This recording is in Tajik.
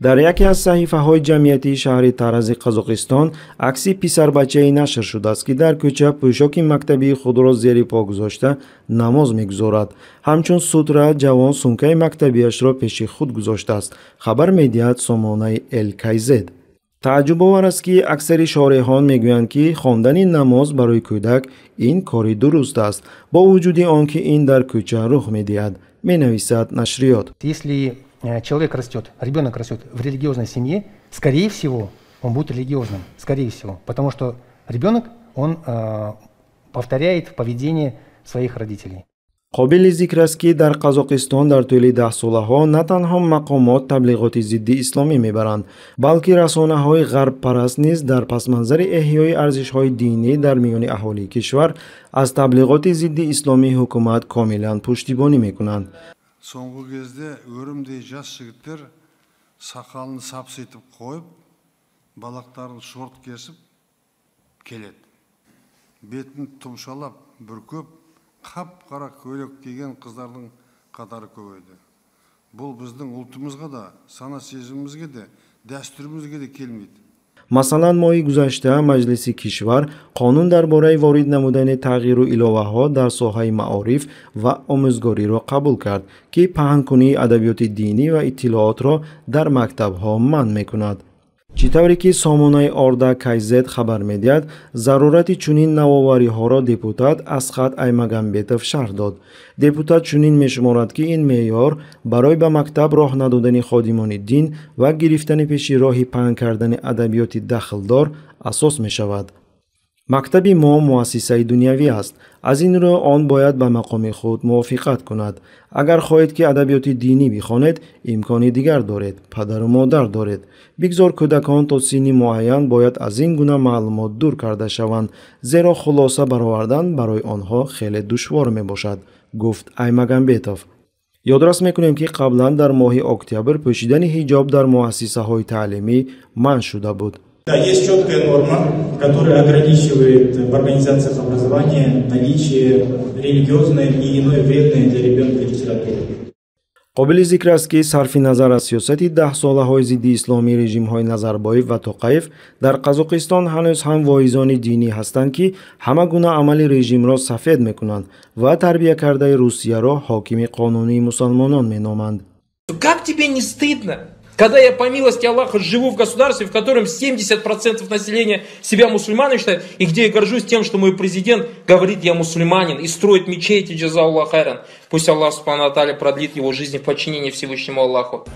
дар яке аз саҳифаҳои ҷамъиятии шаҳри Тарази Қазоқистон акси писарбачаи нашр шудааст, ки дар кӯча пӯшоки мактабии худро зери по гузошта намоз мегузорад. ҳамчун сутра ҷавон сумкаи мактабиашро пеши худ гузоштааст. хабар медиҳад сомонаи ЛКЗ. тааҷҷубовар аст, ки аксари шореҳон мегӯянд, ки хондани намоз барои кӯдак ин кори дуруст аст, бо вуҷуди он ки ин дар кӯча рух медиҳад, менависад нашриёт. Человек растет, ребенок растет в религиозной семье, скорее всего, он будет религиозным, скорее всего, потому что ребенок, он повторяет поведение своих родителей. қобили зикр аст, ки дар Қазоқистон дар тӯли даҳсолаҳо на танҳо мақомот таблиғоти зидди исломӣ мебаранд, балки расонаҳои ғарбпараст низ дар пасманзари эҳёи арзишҳои динӣ дар миёни аҳолии кишвар аз таблиғоти зидди исломии ҳукумат комилан пуштибонӣ мекунанд. Соңғы кезде өрімдей жас жігіттер сақалын сапситіп қойып, балақтарын шорт кесіп келеді. Бетін тұмшалап бүркөп, қап-қара көйлек киген қыздардың қатары көбейді. Бұл біздің ұлтымызға да, сана сезімімізге де, дәстүрімізге де келмейді. масалан моҳи гузашта маҷлиси кишвар қонун дар бораи ворид намудани тағйиру иловаҳо дар соҳаи маориф ва омӯзгориро қабул кард, ки паҳнкунии адабиёти динӣ ва иттилоотро дар мактабҳо манъ мекунад. чӣ тавре ки сомонаи Орда Кайзет хабар медиҳад, зарурати чунин навовариҳоро депутат Асхат Аймагамбетов шарҳ дод. депутат чунин мешуморад, ки ин меъёр барои ба мактаб роҳ надодани ходимони дин ва гирифтани пеши роҳи паҳн кардани адабиёти дахлдор асос мешавад. мактаби мо муассисаи дунявӣ аст. аз ин рӯ он бояд ба мақоми худ мувофиқат кунад. агар хоҳед ки адабиёти динӣ бихонед, имкони дигар доред, падару модар доред. бигзор кӯдакон то синни муайян бояд аз ин гуна маълумот дур карда шаванд, зеро хулоса баровардан барои онҳо хеле душвор мебошад, гуфт Аймагамбетов. ёдрас мекунем, ки қаблан дар моҳи октябр пӯшидани ҳиҷоб дар муассисаҳои таълимӣ манъ шуда буд. Да, есть четкая норма, которая ограничивает в организациях образования наличие религиозной и иной вредной для ребенка литературы. қобили зикр аст, ки сарфи назар аз сиёсати даҳсолаҳои зидди исломии режимҳои Назарбоев ва Тоқаев дар Қазоқистон ҳанӯз ҳам воизони динӣ ҳастанд, ки ҳама гуна амали режимро сафед мекунанд ва тарбия кардаи Русияро ҳокими қонунии мусалмонон меноманд. Как тебе не стыдно? Когда я, по милости Аллаха, живу в государстве, в котором 70% населения себя мусульманами считают, и где я горжусь тем, что мой президент говорит, я мусульманин, и строит мечети, джаза Аллах хайран. Пусть Аллах, субхану ва тааля, продлит его жизнь в подчинении Всевышнему Аллаху.